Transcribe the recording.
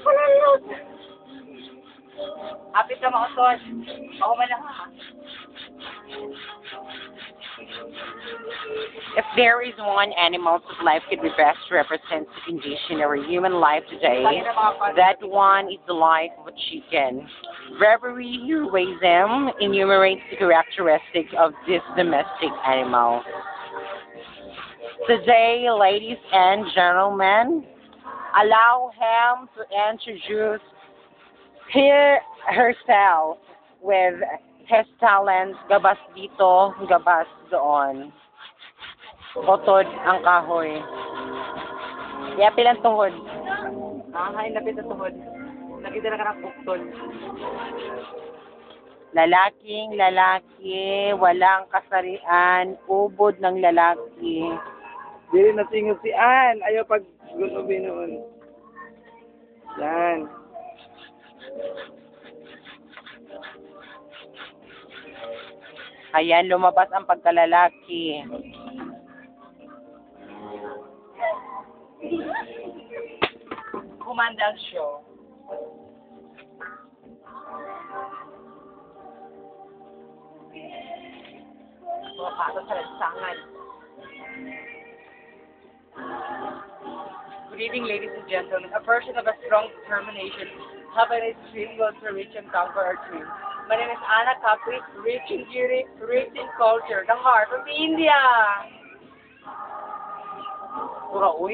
Palalot. Apit na mausod. Ako man lang ha. If there is one animal whose life could be best represents the condition of a human life today, that one is the life of a chicken. Reverie heroism enumerates the characteristics of this domestic animal. Today, ladies and gentlemen, allow him to introduce herself with his talents, gabas dito, gabas doon. Potod ang kahoy. Kaya pilang tuhod. Ay, lapit na tuhod. Nakita na ka ng buktol. Lalaking lalaki, walang kasarian, ubod ng lalaki. Di rin natingog si Ann. Ayaw pag gunubi noon. Yan. Ayan, lumabas ang pagkalalaki. Kumanda ang show. Mga pato sa lansangan. Good evening, ladies and gentlemen. A person of a strong determination, having a dream will to reach and conquer our dream. My name is Anna Capri, rich in beauty, rich in culture, the heart of India. Pura uy.